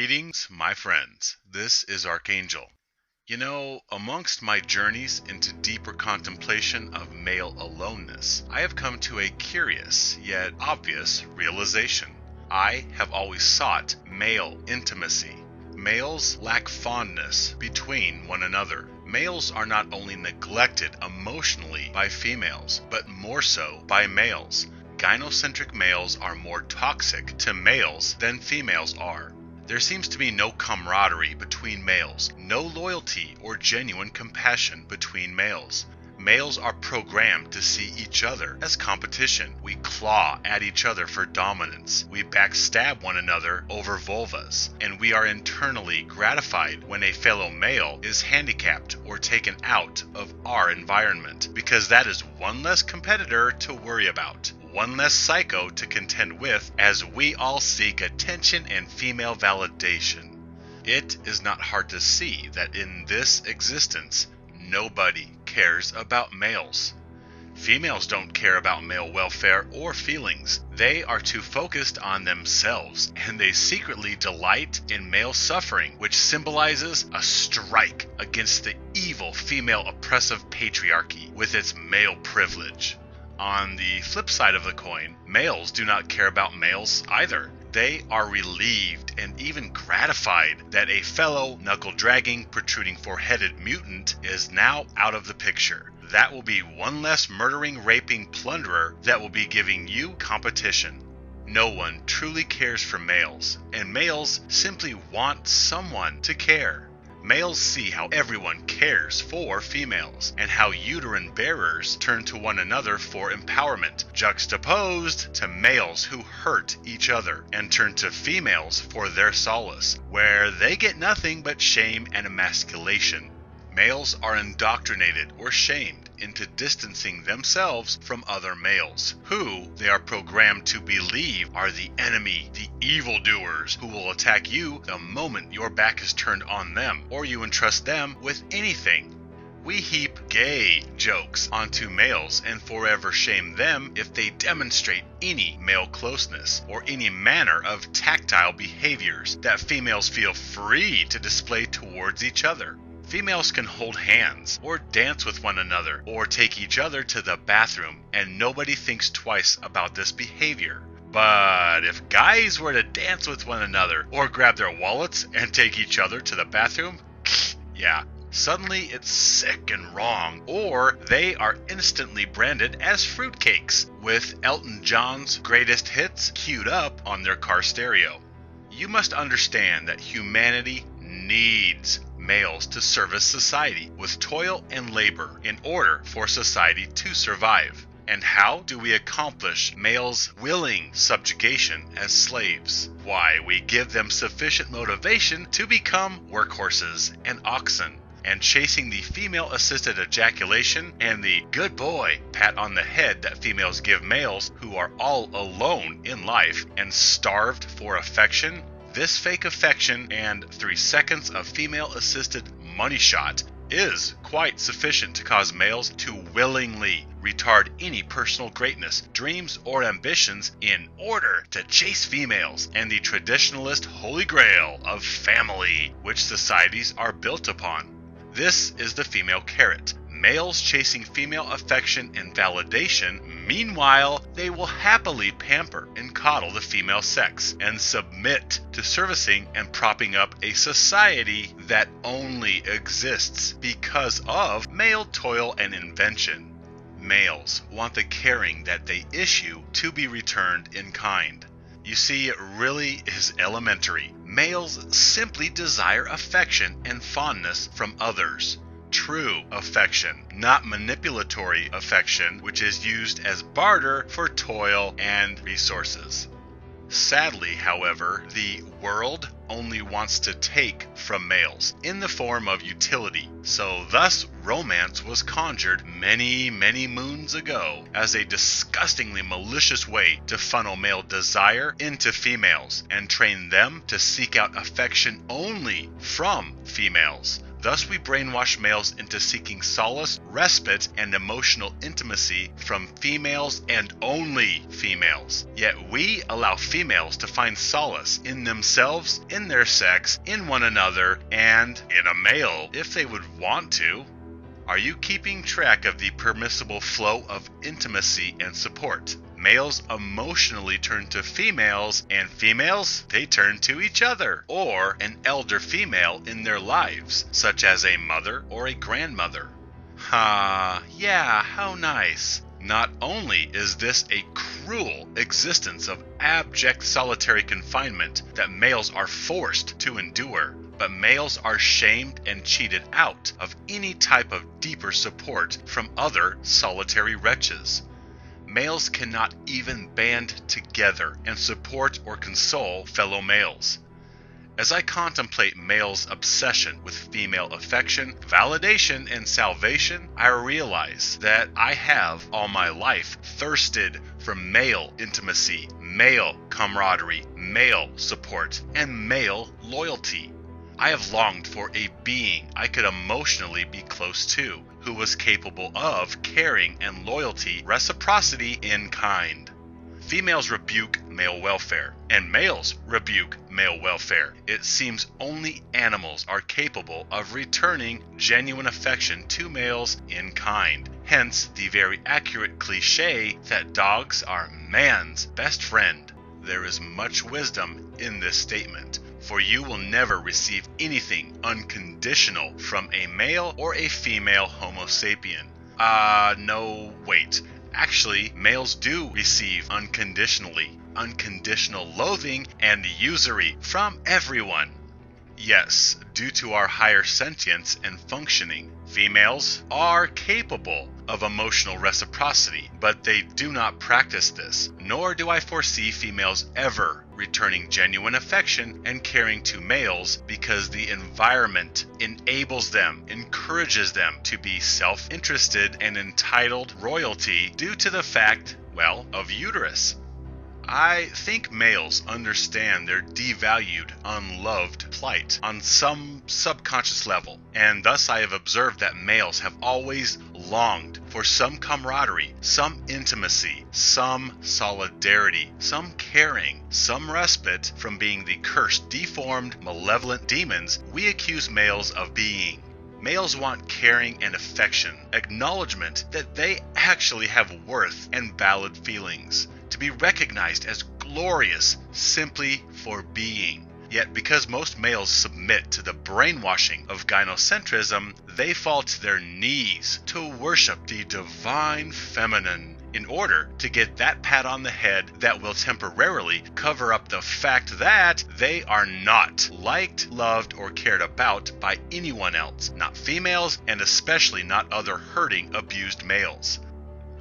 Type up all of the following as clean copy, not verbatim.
Greetings, my friends. This is Archangel. You know, amongst my journeys into deeper contemplation of male aloneness, I have come to a curious yet obvious realization. I have always sought male intimacy. Males lack fondness between one another. Males are not only neglected emotionally by females, but more so by males. Gynocentric males are more toxic to males than females are. There seems to be no camaraderie between males, no loyalty or genuine compassion between males. Males are programmed to see each other as competition. We claw at each other for dominance. We backstab one another over vulvas. And we are internally gratified when a fellow male is handicapped or taken out of our environment, because that is one less competitor to worry about, one less psycho to contend with, as we all seek attention and female validation. It is not hard to see that in this existence, nobody cares about males. Females don't care about male welfare or feelings. They are too focused on themselves, and they secretly delight in male suffering, which symbolizes a strike against the evil female oppressive patriarchy with its male privilege. On the flip side of the coin, males do not care about males either. They are relieved and even gratified that a fellow knuckle-dragging, protruding four-headed mutant is now out of the picture. That will be one less murdering, raping plunderer that will be giving you competition. No one truly cares for males, and males simply want someone to care. Males see how everyone cares for females, and how uterine bearers turn to one another for empowerment, juxtaposed to males who hurt each other and turn to females for their solace, where they get nothing but shame and emasculation. Males are indoctrinated or shamed into distancing themselves from other males, who they are programmed to believe are the enemy, the evildoers who will attack you the moment your back is turned on them, or you entrust them with anything. We heap gay jokes onto males and forever shame them if they demonstrate any male closeness or any manner of tactile behaviors that females feel free to display towards each other. Females can hold hands, or dance with one another, or take each other to the bathroom, and nobody thinks twice about this behavior. But if guys were to dance with one another, or grab their wallets and take each other to the bathroom, yeah, suddenly it's sick and wrong, or they are instantly branded as fruitcakes, with Elton John's greatest hits queued up on their car stereo. You must understand that humanity needs males to service society with toil and labor in order for society to survive. And how do we accomplish males' willing subjugation as slaves? Why, we give them sufficient motivation to become workhorses and oxen, and chasing the female-assisted ejaculation and the good boy pat on the head that females give males who are all alone in life and starved for affection. This fake affection and 3 seconds of female-assisted money shot is quite sufficient to cause males to willingly retard any personal greatness, dreams, or ambitions in order to chase females and the traditionalist holy grail of family, which societies are built upon. This is the female carrot. Males chasing female affection and validation. Meanwhile, they will happily pamper and coddle the female sex and submit to servicing and propping up a society that only exists because of male toil and invention. Males want the caring that they issue to be returned in kind. You see, it really is elementary. Males simply desire affection and fondness from others. True affection, not manipulatory affection, which is used as barter for toil and resources. Sadly, however, the world only wants to take from males in the form of utility, so thus romance was conjured many, many moons ago as a disgustingly malicious way to funnel male desire into females and train them to seek out affection only from females. Thus, we brainwash males into seeking solace, respite, and emotional intimacy from females and only females. Yet we allow females to find solace in themselves, in their sex, in one another, and in a male if they would want to. Are you keeping track of the permissible flow of intimacy and support? Males emotionally turn to females, and females, they turn to each other, or an elder female in their lives, such as a mother or a grandmother. Yeah, how nice. Not only is this a cruel existence of abject solitary confinement that males are forced to endure, but males are shamed and cheated out of any type of deeper support from other solitary wretches. Males cannot even band together and support or console fellow males. As I contemplate males' obsession with female affection, validation, and salvation, I realize that I have all my life thirsted for male intimacy, male camaraderie, male support, and male loyalty. I have longed for a being I could emotionally be close to, who was capable of caring and loyalty, reciprocity in kind. Females rebuke male welfare, and males rebuke male welfare. It seems only animals are capable of returning genuine affection to males in kind. Hence the very accurate cliche that dogs are man's best friend. There is much wisdom in this statement, for you will never receive anything unconditional from a male or a female Homo sapien. No, wait. Actually, males do receive unconditional loathing and usury from everyone. Yes, due to our higher sentience and functioning, females are capable of emotional reciprocity, but they do not practice this, nor do I foresee females ever returning genuine affection and caring to males because the environment enables them, encourages them to be self-interested and entitled royalty due to the fact, of uterus. I think males understand their devalued, unloved plight on some subconscious level, and thus I have observed that males have always longed for some camaraderie, some intimacy, some solidarity, some caring, some respite from being the cursed, deformed, malevolent demons we accuse males of being. Males want caring and affection, acknowledgement that they actually have worth and valid feelings, to be recognized as glorious simply for being. Yet because most males submit to the brainwashing of Gynocentrism, they fall to their knees to worship the divine feminine in order to get that pat on the head that will temporarily cover up the fact that they are not liked, loved, or cared about by anyone else, not females, and especially not other hurting, abused males.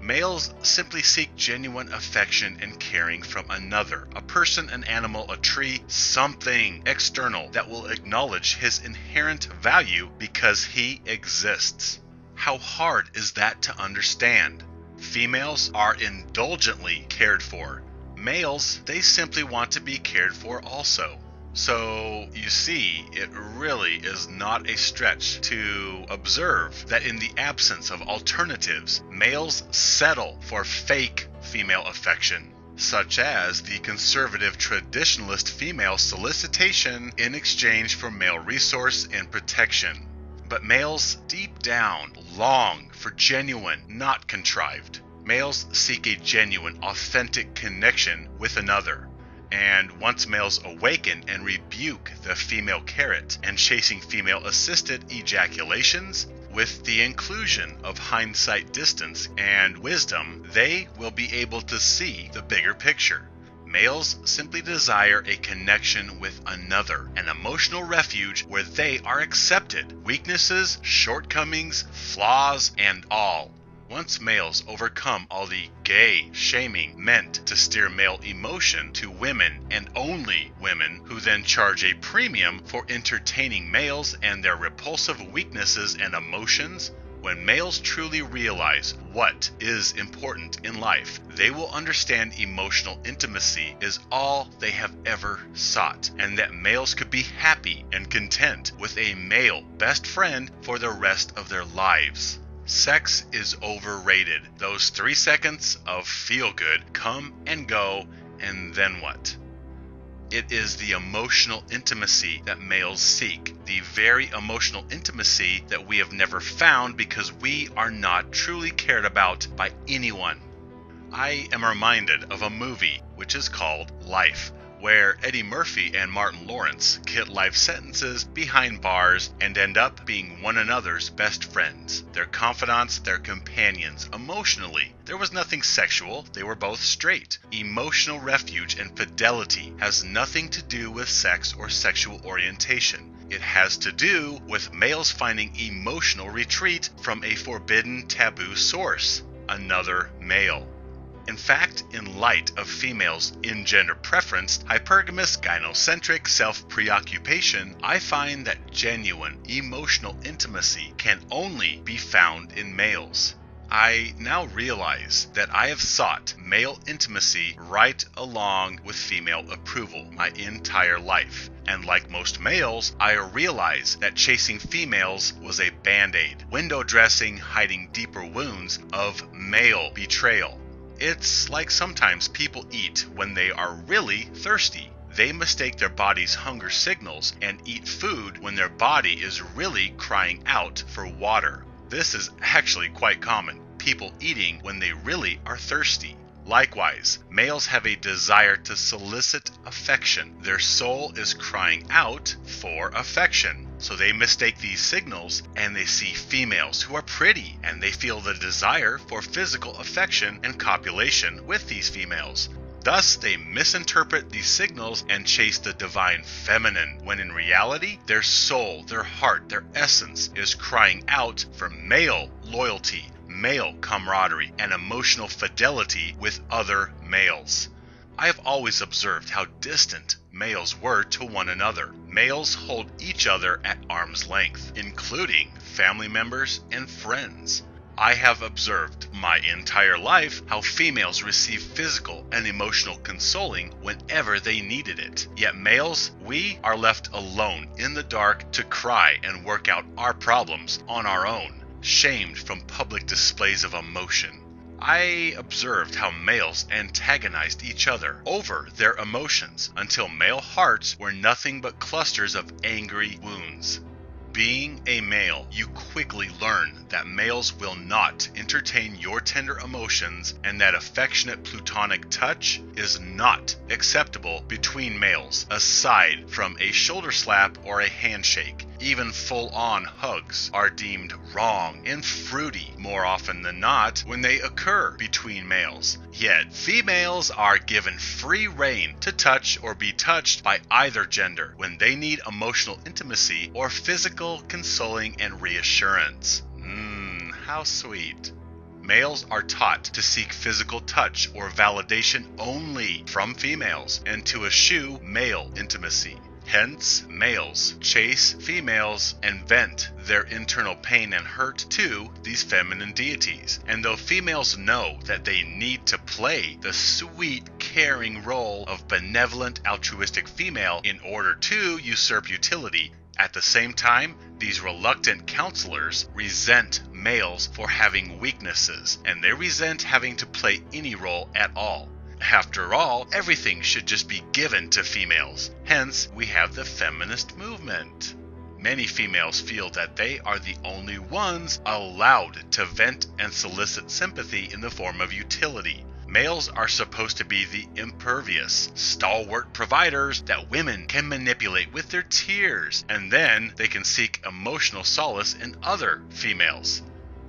Males simply seek genuine affection and caring from another, a person, an animal, a tree, something external that will acknowledge his inherent value because he exists. How hard is that to understand? Females are indulgently cared for. Males, they simply want to be cared for also. So, you see, it really is not a stretch to observe that in the absence of alternatives, males settle for fake female affection, such as the conservative traditionalist female solicitation in exchange for male resource and protection. But males, deep down, long for genuine, not contrived. Males seek a genuine, authentic connection with another. And once males awaken and rebuke the female carrot and chasing female-assisted ejaculations, with the inclusion of hindsight distance and wisdom, they will be able to see the bigger picture. Males simply desire a connection with another, an emotional refuge where they are accepted, weaknesses, shortcomings, flaws, and all. Once males overcome all the gay shaming meant to steer male emotion to women and only women, who then charge a premium for entertaining males and their repulsive weaknesses and emotions, When males truly realize what is important in life, they will understand emotional intimacy is all they have ever sought, and that males could be happy and content with a male best friend for the rest of their lives. Sex is overrated. Those 3 seconds of feel good come and go, and then what? It is the emotional intimacy that males seek, the very emotional intimacy that we have never found because we are not truly cared about by anyone. I am reminded of a movie which is called Life, where Eddie Murphy and Martin Lawrence get life sentences behind bars and end up being one another's best friends, their confidants, their companions emotionally. There was nothing sexual, they were both straight. Emotional refuge and fidelity has nothing to do with sex or sexual orientation. It has to do with males finding emotional retreat from a forbidden taboo source, another male. In fact, in light of females' in-gender preference, hypergamous, gynocentric self-preoccupation, I find that genuine emotional intimacy can only be found in males. I now realize that I have sought male intimacy right along with female approval my entire life. And like most males, I realize that chasing females was a band-aid, window dressing hiding deeper wounds of male betrayal. It's like sometimes people eat when they are really thirsty. They mistake their body's hunger signals and eat food when their body is really crying out for water. This is actually quite common, people eating when they really are thirsty. Likewise, males have a desire to solicit affection. Their soul is crying out for affection. So they mistake these signals and they see females who are pretty and they feel the desire for physical affection and copulation with these females. Thus, they misinterpret these signals and chase the divine feminine, when in reality, their soul, their heart, their essence is crying out for male loyalty, male camaraderie, and emotional fidelity with other males. I have always observed how distant males were to one another. Males hold each other at arm's length, including family members and friends. I have observed my entire life how females receive physical and emotional consoling whenever they needed it. Yet males, we are left alone in the dark to cry and work out our problems on our own, shamed from public displays of emotion. I observed how males antagonized each other over their emotions until male hearts were nothing but clusters of angry wounds. Being a male, you quickly learn that males will not entertain your tender emotions and that affectionate Platonic touch is not acceptable between males, aside from a shoulder slap or a handshake. Even full-on hugs are deemed wrong and fruity more often than not when they occur between males. Yet, females are given free rein to touch or be touched by either gender when they need emotional intimacy or physical consoling and reassurance. How sweet. Males are taught to seek physical touch or validation only from females and to eschew male intimacy. Hence, males chase females and vent their internal pain and hurt to these feminine deities. And though females know that they need to play the sweet, caring role of benevolent, altruistic female in order to usurp utility, at the same time, these reluctant counselors resent males for having weaknesses, and they resent having to play any role at all. After all, everything should just be given to females. Hence, we have the feminist movement. Many females feel that they are the only ones allowed to vent and solicit sympathy in the form of utility. Males are supposed to be the impervious, stalwart providers that women can manipulate with their tears, and then they can seek emotional solace in other females.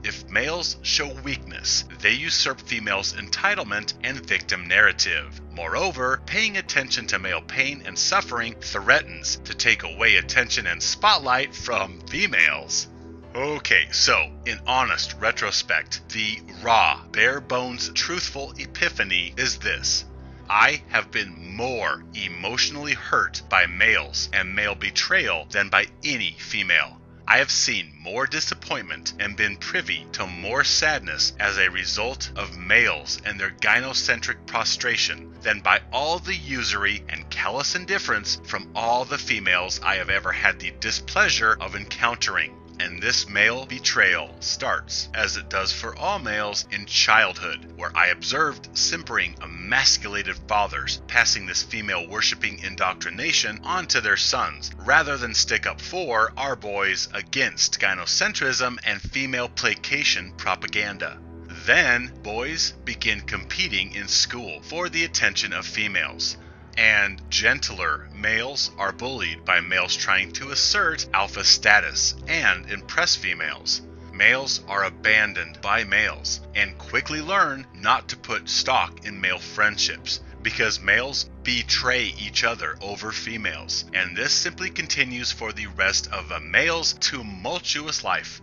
If males show weakness, they usurp females' entitlement and victim narrative. Moreover, paying attention to male pain and suffering threatens to take away attention and spotlight from females. Okay, so, in honest retrospect, the raw, bare-bones, truthful epiphany is this. I have been more emotionally hurt by males and male betrayal than by any female. I have seen more disappointment and been privy to more sadness as a result of males and their gynocentric prostration than by all the usury and callous indifference from all the females I have ever had the displeasure of encountering. And this male betrayal starts, as it does for all males, in childhood, where I observed simpering, emasculated fathers passing this female-worshipping indoctrination onto their sons, rather than stick up for our boys against gynocentrism and female placation propaganda. Then, boys begin competing in school for the attention of females. And gentler males are bullied by males trying to assert alpha status and impress females. Males are abandoned by males and quickly learn not to put stock in male friendships because males betray each other over females. And this simply continues for the rest of a male's tumultuous life.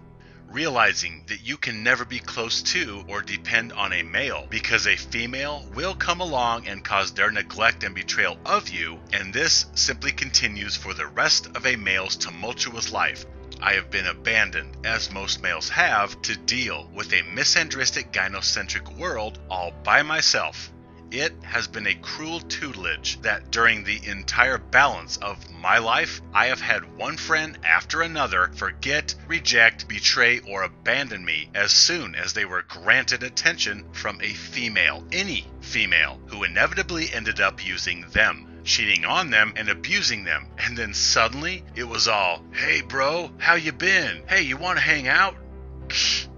Realizing that you can never be close to or depend on a male because a female will come along and cause their neglect and betrayal of you, and this simply continues for the rest of a male's tumultuous life. I have been abandoned, as most males have, to deal with a misandristic gynocentric world all by myself. It has been a cruel tutelage that during the entire balance of my life, I have had one friend after another forget, reject, betray, or abandon me as soon as they were granted attention from a female, any female, who inevitably ended up using them, cheating on them and abusing them. And then suddenly it was all, "Hey bro, how you been? Hey, you want to hang out?"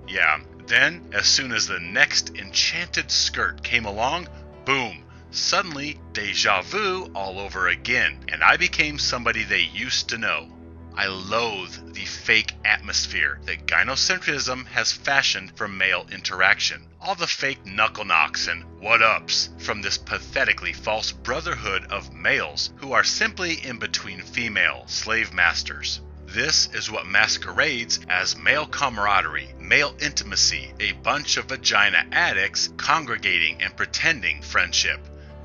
Yeah. Then, as soon as the next enchanted skirt came along, boom, suddenly deja vu all over again, and I became somebody they used to know. I loathe the fake atmosphere that gynocentrism has fashioned for male interaction. All the fake knuckle knocks and what-ups from this pathetically false brotherhood of males who are simply in between female slave masters. This is what masquerades as male camaraderie, male intimacy, a bunch of vagina addicts congregating and pretending friendship.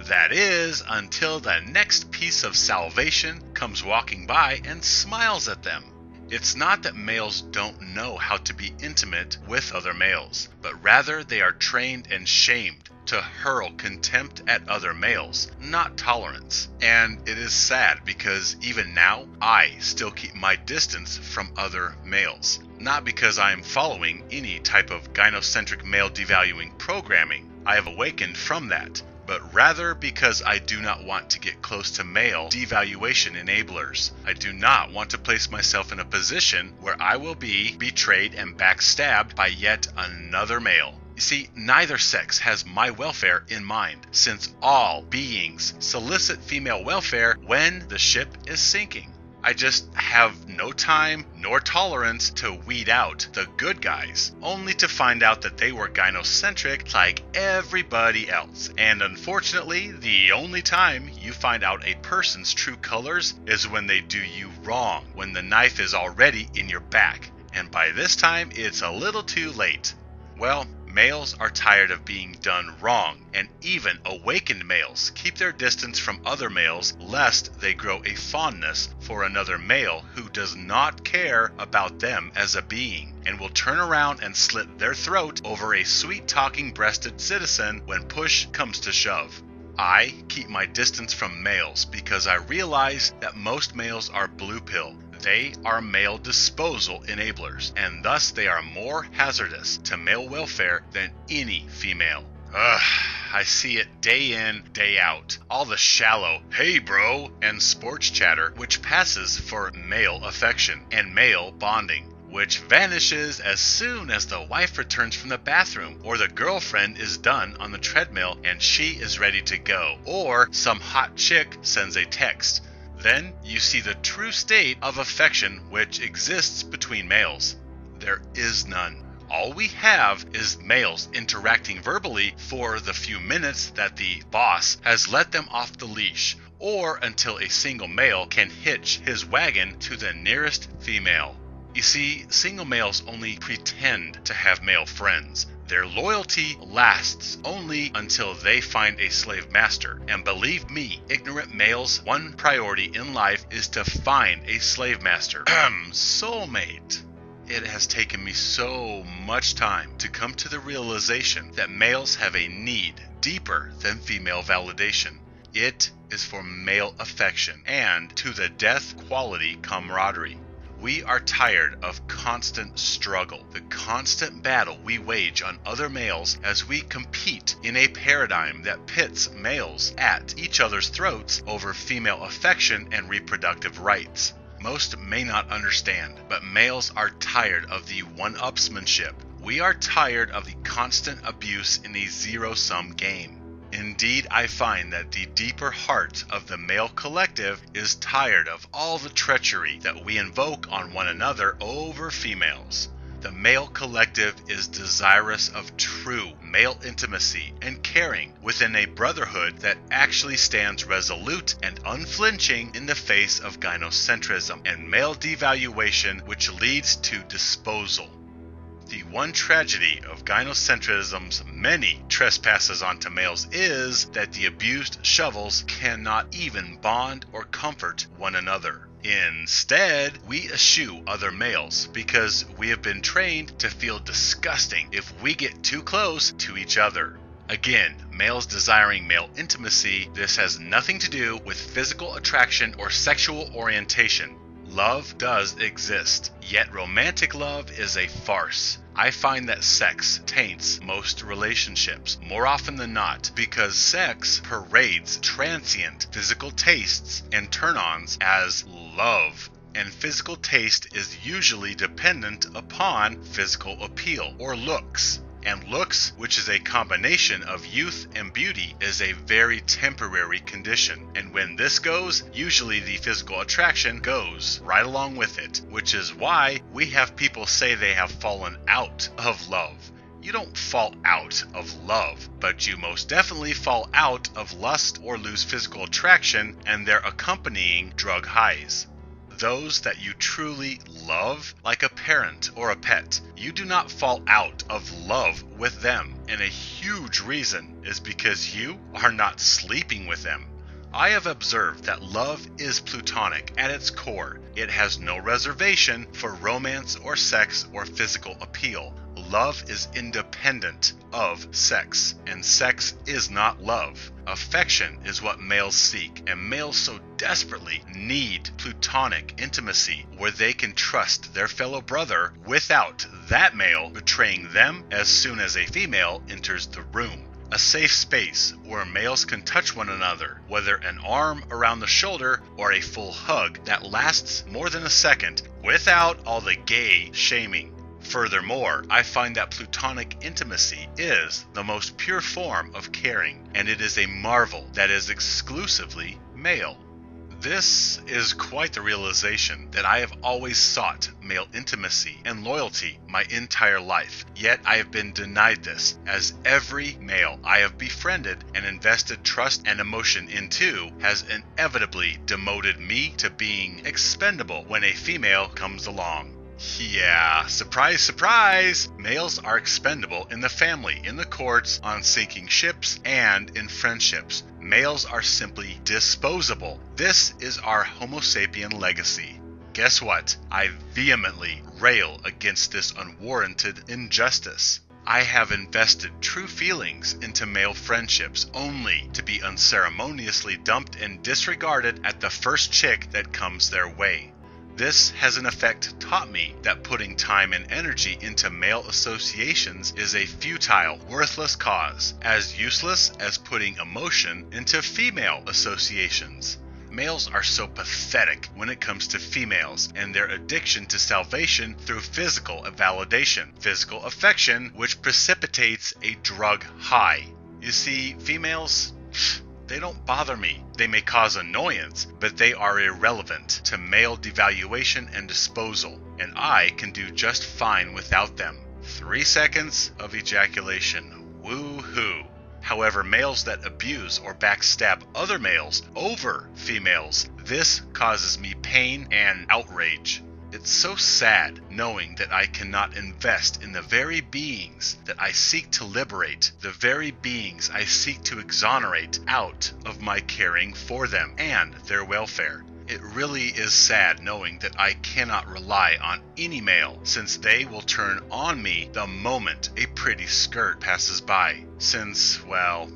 That is, until the next piece of salvation comes walking by and smiles at them. It's not that males don't know how to be intimate with other males, but rather they are trained and shamed to hurl contempt at other males, not tolerance. And it is sad because even now, I still keep my distance from other males. Not because I am following any type of gynocentric male devaluing programming. I have awakened from that. But rather because I do not want to get close to male devaluation enablers. I do not want to place myself in a position where I will be betrayed and backstabbed by yet another male. You see, neither sex has my welfare in mind, since all beings solicit female welfare when the ship is sinking. I just have no time nor tolerance to weed out the good guys, only to find out that they were gynocentric like everybody else. And unfortunately, the only time you find out a person's true colors is when they do you wrong, when the knife is already in your back. And by this time, it's a little too late. Well, males are tired of being done wrong, and even awakened males keep their distance from other males lest they grow a fondness for another male who does not care about them as a being, and will turn around and slit their throat over a sweet-talking breasted citizen when push comes to shove. I keep my distance from males because I realize that most males are blue pill. They are male disposal enablers, and thus they are more hazardous to male welfare than any female. I see it day in, day out. All the shallow, "Hey bro," and sports chatter, which passes for male affection and male bonding, which vanishes as soon as the wife returns from the bathroom, or the girlfriend is done on the treadmill and she is ready to go, or some hot chick sends a text. Then you see the true state of affection which exists between males. There is none. All we have is males interacting verbally for the few minutes that the boss has let them off the leash, or until a single male can hitch his wagon to the nearest female. You see, single males only pretend to have male friends. Their loyalty lasts only until they find a slave master. And believe me, ignorant males' one priority in life is to find a slave master. Soulmate. It has taken me so much time to come to the realization that males have a need deeper than female validation. It is for male affection and to the death quality camaraderie. We are tired of constant struggle, the constant battle we wage on other males as we compete in a paradigm that pits males at each other's throats over female affection and reproductive rights. Most may not understand, but males are tired of the one-upsmanship. We are tired of the constant abuse in a zero-sum game. Indeed, I find that the deeper heart of the male collective is tired of all the treachery that we invoke on one another over females. The male collective is desirous of true male intimacy and caring within a brotherhood that actually stands resolute and unflinching in the face of gynocentrism and male devaluation, which leads to disposal. The one tragedy of gynocentrism's many trespasses onto males is that the abused shovels cannot even bond or comfort one another. Instead, we eschew other males because we have been trained to feel disgusting if we get too close to each other. Again, males desiring male intimacy, this has nothing to do with physical attraction or sexual orientation. Love does exist, yet romantic love is a farce. I find that sex taints most relationships, more often than not, because sex parades transient physical tastes and turn-ons as love. And physical taste is usually dependent upon physical appeal or looks. And looks, which is a combination of youth and beauty, is a very temporary condition. And when this goes, usually the physical attraction goes right along with it, which is why we have people say they have fallen out of love. You don't fall out of love, but you most definitely fall out of lust or lose physical attraction and their accompanying drug highs. Those that you truly love, like a parent or a pet, you do not fall out of love with them, and a huge reason is because you are not sleeping with them. I have observed that love is Platonic at its core. It has no reservation for romance or sex or physical appeal. Love is independent of sex, and sex is not love. Affection is what males seek, and males so desperately need Platonic intimacy where they can trust their fellow brother without that male betraying them as soon as a female enters the room. A safe space where males can touch one another, whether an arm around the shoulder or a full hug that lasts more than a second, without all the gay shaming. Furthermore, I find that Platonic intimacy is the most pure form of caring, and it is a marvel that is exclusively male. This is quite the realization that I have always sought male intimacy and loyalty my entire life, yet I have been denied this, as every male I have befriended and invested trust and emotion into has inevitably demoted me to being expendable when a female comes along. Yeah, surprise, surprise! Males are expendable in the family, in the courts, on sinking ships, and in friendships. Males are simply disposable. This is our Homo sapien legacy. Guess what? I vehemently rail against this unwarranted injustice. I have invested true feelings into male friendships only to be unceremoniously dumped and disregarded at the first chick that comes their way. This has in effect taught me that putting time and energy into male associations is a futile, worthless cause, as useless as putting emotion into female associations. Males are so pathetic when it comes to females and their addiction to salvation through physical validation, physical affection, which precipitates a drug high. You see, females, they don't bother me. They may cause annoyance, but they are irrelevant to male devaluation and disposal, and I can do just fine without them. 3 seconds of ejaculation. Woo-hoo. However, males that abuse or backstab other males over females, this causes me pain and outrage. It's so sad knowing that I cannot invest in the very beings that I seek to liberate, the very beings I seek to exonerate out of my caring for them and their welfare. It really is sad knowing that I cannot rely on any male, since they will turn on me the moment a pretty skirt passes by. Since, well,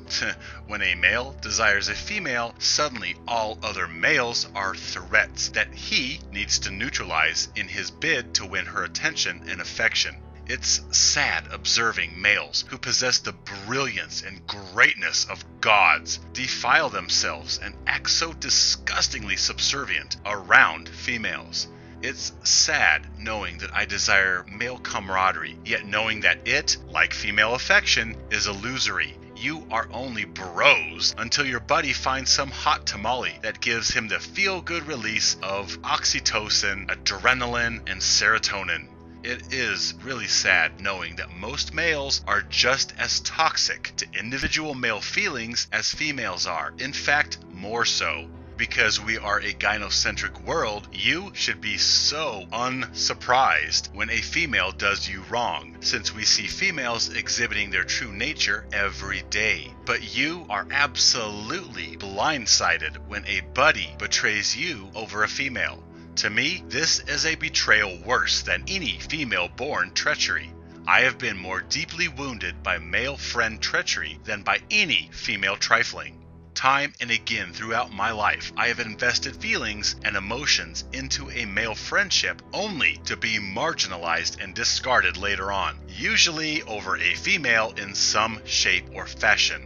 when a male desires a female, suddenly all other males are threats that he needs to neutralize in his bid to win her attention and affection. It's sad observing males who possess the brilliance and greatness of gods defile themselves and act so disgustingly subservient around females. It's sad knowing that I desire male camaraderie, yet knowing that it, like female affection, is illusory. You are only bros until your buddy finds some hot tamale that gives him the feel-good release of oxytocin, adrenaline, and serotonin. It is really sad knowing that most males are just as toxic to individual male feelings as females are. In fact, more so. Because we are a gynocentric world, you should be so unsurprised when a female does you wrong, since we see females exhibiting their true nature every day. But you are absolutely blindsided when a buddy betrays you over a female. To me, this is a betrayal worse than any female-born treachery. I have been more deeply wounded by male friend treachery than by any female trifling. Time and again throughout my life, I have invested feelings and emotions into a male friendship only to be marginalized and discarded later on, usually over a female in some shape or fashion.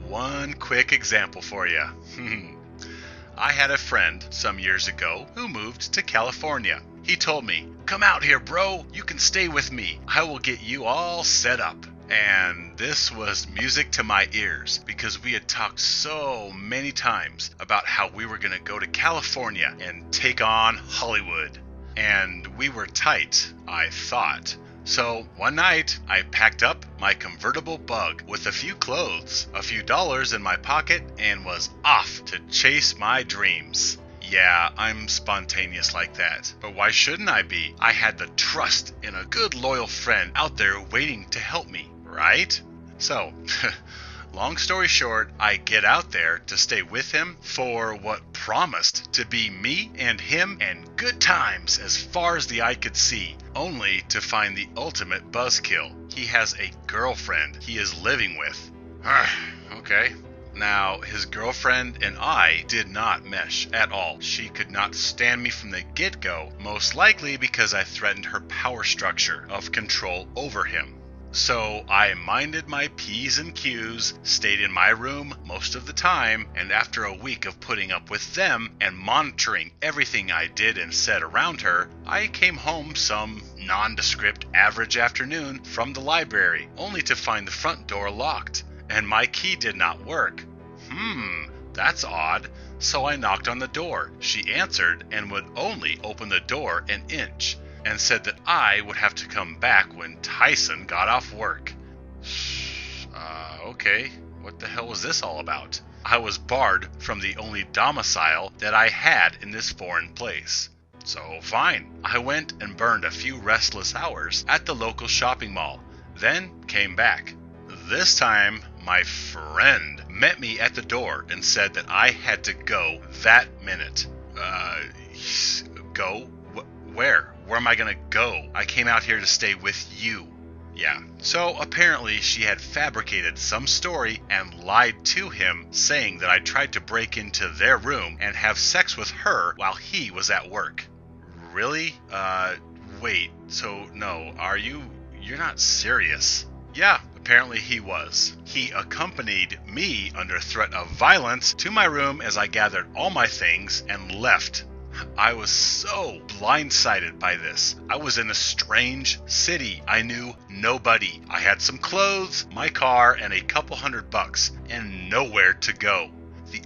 One quick example for you. I had a friend some years ago who moved to California. He told me, "Come out here, bro. You can stay with me. I will get you all set up." And this was music to my ears because we had talked so many times about how we were going to go to California and take on Hollywood. And we were tight, I thought. So one night, I packed up my convertible bug with a few clothes, a few dollars in my pocket, and was off to chase my dreams. Yeah, I'm spontaneous like that. But why shouldn't I be? I had the trust in a good loyal friend out there waiting to help me, right? So, long story short, I get out there to stay with him for what promised to be me and him and good times as far as the eye could see, only to find the ultimate buzzkill. He has a girlfriend he is living with. Okay. Now, his girlfriend and I did not mesh at all. She could not stand me from the get-go, most likely because I threatened her power structure of control over him. So I minded my P's and Q's, stayed in my room most of the time, and after a week of putting up with them and monitoring everything I did and said around her, I came home some nondescript average afternoon from the library, only to find the front door locked, and my key did not work. That's odd. So I knocked on the door. She answered and would only open the door an inch, and said that I would have to come back when Tyson got off work. Okay, what the hell was this all about? I was barred from the only domicile that I had in this foreign place. So fine, I went and burned a few restless hours at the local shopping mall, then came back. This time, my friend met me at the door and said that I had to go that minute. Go? Where? Where am I gonna go? I came out here to stay with you. Yeah. So apparently she had fabricated some story and lied to him, saying that I tried to break into their room and have sex with her while he was at work. Really? Wait. So no, you're not serious? Yeah, apparently he was. He accompanied me under threat of violence to my room as I gathered all my things and left. I was so blindsided by this. I was in a strange city. I knew nobody. I had some clothes, my car, and a couple $100 and nowhere to go. The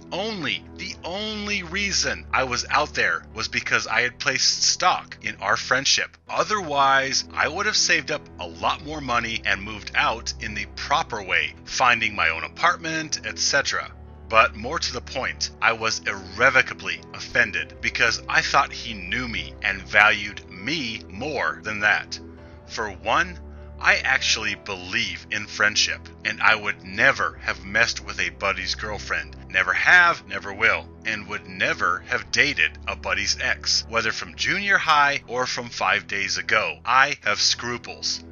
only reason I was out there was because I had placed stock in our friendship. Otherwise, I would have saved up a lot more money and moved out in the proper way, finding my own apartment, etc. But more to the point, I was irrevocably offended because I thought he knew me and valued me more than that. For one, I actually believe in friendship, and I would never have messed with a buddy's girlfriend. Never have, never will, and would never have dated a buddy's ex, whether from junior high or from 5 days ago. I have scruples.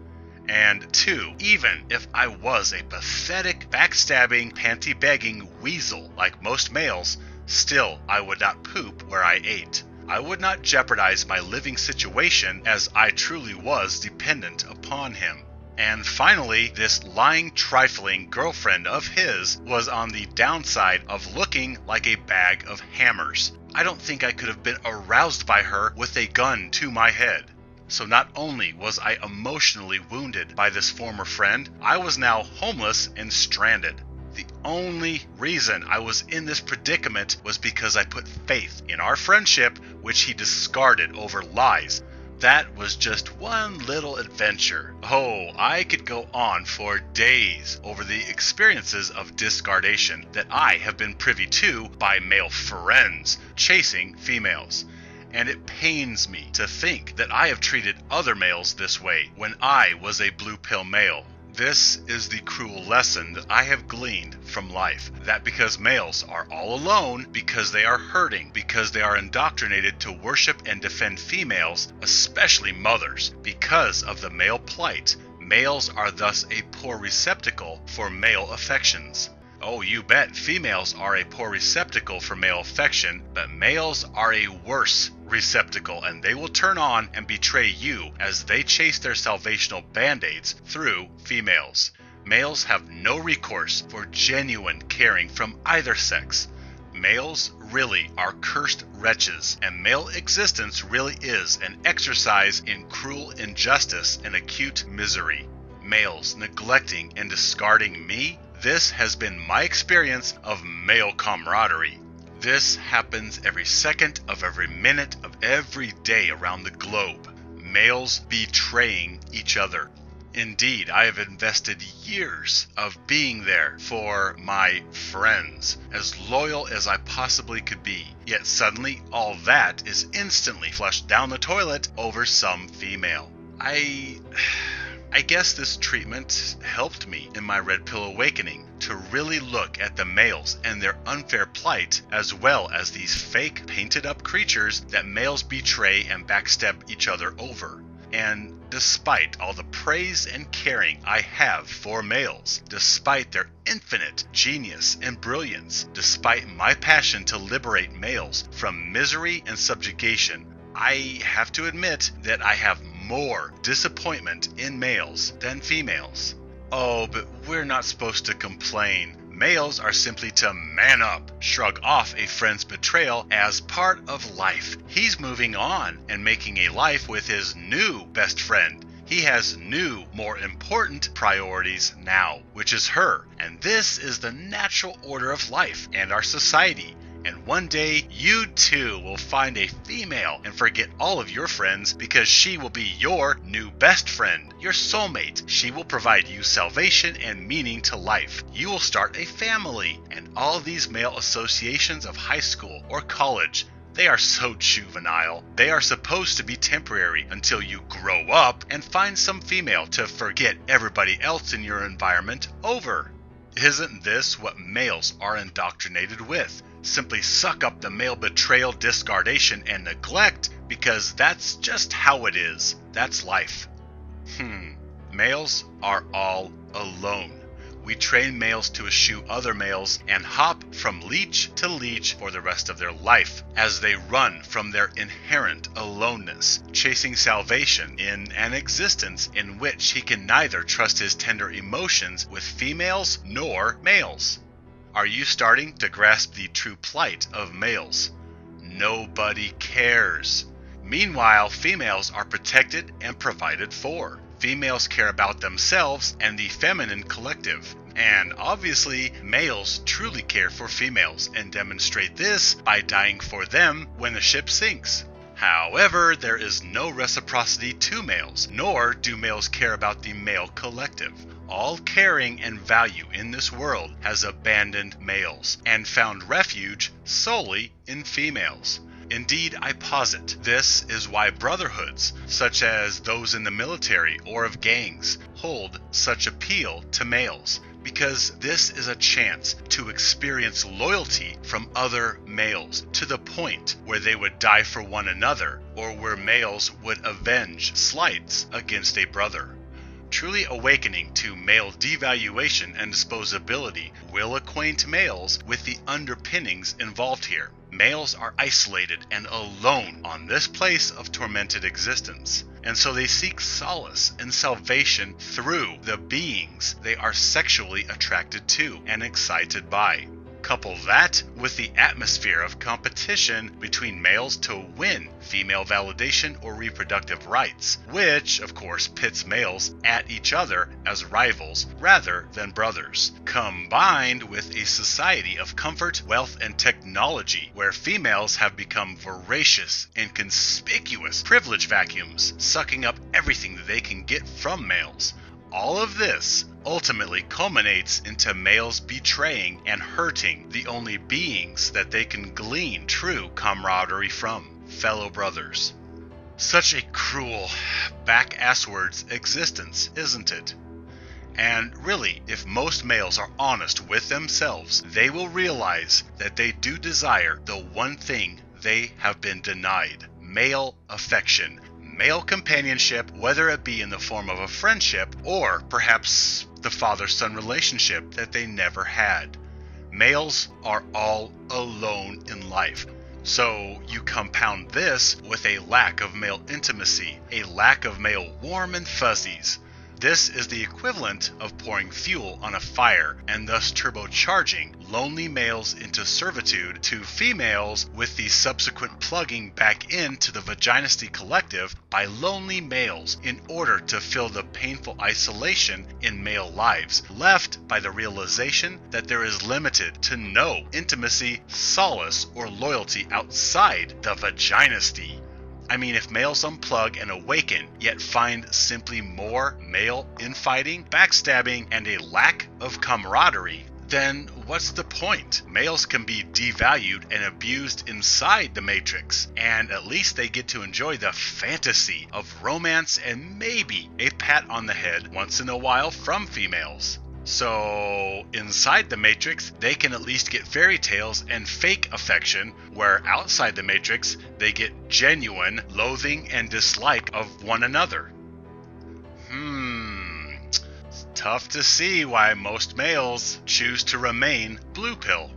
And two, even if I was a pathetic, backstabbing, panty-begging weasel like most males, still I would not poop where I ate. I would not jeopardize my living situation as I truly was dependent upon him. And finally, this lying, trifling girlfriend of his was on the downside of looking like a bag of hammers. I don't think I could have been aroused by her with a gun to my head. So not only was I emotionally wounded by this former friend, I was now homeless and stranded. The only reason I was in this predicament was because I put faith in our friendship, which he discarded over lies. That was just one little adventure. Oh, I could go on for days over the experiences of discardation that I have been privy to by male friends chasing females. And it pains me to think that I have treated other males this way when I was a blue pill male. This is the cruel lesson that I have gleaned from life, that because males are all alone, because they are hurting, because they are indoctrinated to worship and defend females, especially mothers, because of the male plight, males are thus a poor receptacle for male affections. Oh, you bet females are a poor receptacle for male affection, but males are a worse receptacle, and they will turn on and betray you as they chase their salvational band-aids through females. Males have no recourse for genuine caring from either sex. Males really are cursed wretches, and male existence really is an exercise in cruel injustice and acute misery. Males neglecting and discarding me? This has been my experience of male camaraderie. This happens every second of every minute of every day around the globe. Males betraying each other. Indeed, I have invested years of being there for my friends, as loyal as I possibly could be. Yet suddenly, all that is instantly flushed down the toilet over some female. I guess this treatment helped me in my red pill awakening to really look at the males and their unfair plight, as well as these fake, painted up creatures that males betray and backstab each other over. And despite all the praise and caring I have for males, despite their infinite genius and brilliance, despite my passion to liberate males from misery and subjugation, I have to admit that I have more disappointment in males than females. Oh, but we're not supposed to complain. Males are simply to man up, shrug off a friend's betrayal as part of life. He's moving on and making a life with his new best friend. He has new, more important priorities now, which is her. And this is the natural order of life and our society. And one day, you too will find a female and forget all of your friends because she will be your new best friend, your soulmate. She will provide you salvation and meaning to life. You will start a family. And all these male associations of high school or college, they are so juvenile. They are supposed to be temporary until you grow up and find some female to forget everybody else in your environment over. Isn't this what males are indoctrinated with? Simply suck up the male betrayal, discardation, and neglect because that's just how it is. That's life. Males are all alone. We train males to eschew other males and hop from leech to leech for the rest of their life as they run from their inherent aloneness, chasing salvation in an existence in which he can neither trust his tender emotions with females nor males. Are you starting to grasp the true plight of males? Nobody cares. Meanwhile, females are protected and provided for. Females care about themselves and the feminine collective. And obviously, males truly care for females and demonstrate this by dying for them when the ship sinks. However, there is no reciprocity to males, nor do males care about the male collective. all caring and value in this world has abandoned males and found refuge solely in females. Indeed, I posit this is why brotherhoods, such as those in the military or of gangs, hold such appeal to males, because this is a chance to experience loyalty from other males to the point where they would die for one another, or where males would avenge slights against a brother. Truly awakening to male devaluation and disposability will acquaint males with the underpinnings involved here. Males are isolated and alone on this place of tormented existence, and so they seek solace and salvation through the beings they are sexually attracted to and excited by. Couple that with the atmosphere of competition between males to win female validation or reproductive rights, which, of course, pits males at each other as rivals rather than brothers, combined with a society of comfort, wealth, and technology, where females have become voracious and conspicuous privilege vacuums, sucking up everything that they can get from males. All of this ultimately culminates into males betraying and hurting the only beings that they can glean true camaraderie from, fellow brothers. Such a cruel, back-asswards existence, isn't it? And really, if most males are honest with themselves, they will realize that they do desire the one thing they have been denied: male affection. Male companionship, whether it be in the form of a friendship or perhaps the father-son relationship that they never had. Males are all alone in life. So you compound this with a lack of male intimacy, a lack of male warm and fuzzies. This is the equivalent of pouring fuel on a fire and thus turbocharging lonely males into servitude to females, with the subsequent plugging back into the vaginisty collective by lonely males in order to fill the painful isolation in male lives, left by the realization that there is limited to no intimacy, solace, or loyalty outside the vaginisty. I mean, if males unplug and awaken, yet find simply more male infighting, backstabbing, and a lack of camaraderie, then what's the point? Males can be devalued and abused inside the matrix, and at least they get to enjoy the fantasy of romance and maybe a pat on the head once in a while from females. So inside the matrix, they can at least get fairy tales and fake affection, where outside the matrix, they get genuine loathing and dislike of one another. It's tough to see why most males choose to remain blue pill.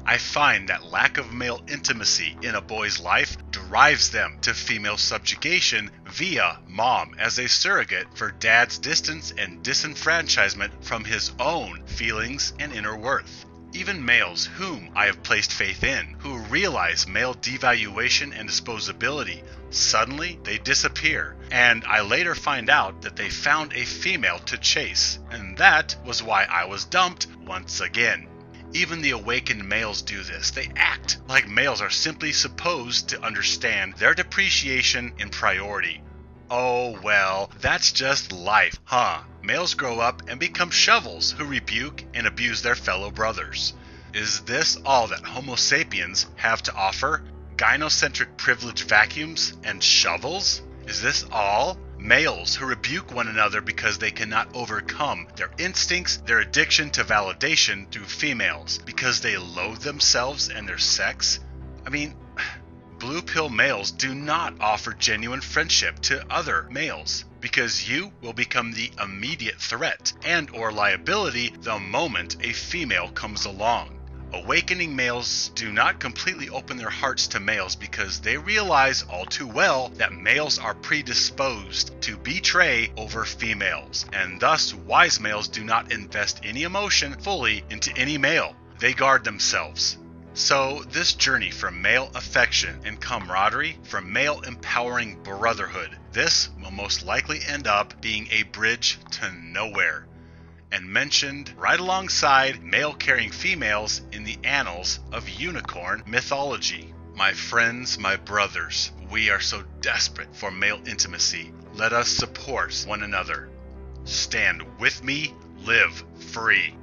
I find that lack of male intimacy in a boy's life drives them to female subjugation via mom as a surrogate for dad's distance and disenfranchisement from his own feelings and inner worth. Even males whom I have placed faith in, who realize male devaluation and disposability, suddenly they disappear, and I later find out that they found a female to chase, and that was why I was dumped once again. Even the awakened males do this. They act like males are simply supposed to understand their depreciation in priority. Oh well, that's just life, huh? Males grow up and become shovels who rebuke and abuse their fellow brothers. Is this all that Homo sapiens have to offer? Gynocentric privilege vacuums and shovels? Is this all? Males who rebuke one another because they cannot overcome their instincts, their addiction to validation through females, because they loathe themselves and their sex? I mean, blue pill males do not offer genuine friendship to other males, because you will become the immediate threat and or liability the moment a female comes along. Awakening males do not completely open their hearts to males because they realize all too well that males are predisposed to betray over females, and thus wise males do not invest any emotion fully into any male. They guard themselves. So this journey from male affection and camaraderie, from male empowering brotherhood, this will most likely end up being a bridge to nowhere, and mentioned right alongside male-carrying females in the annals of unicorn mythology. My friends, my brothers, we are so desperate for male intimacy. Let us support one another. Stand with me, live free.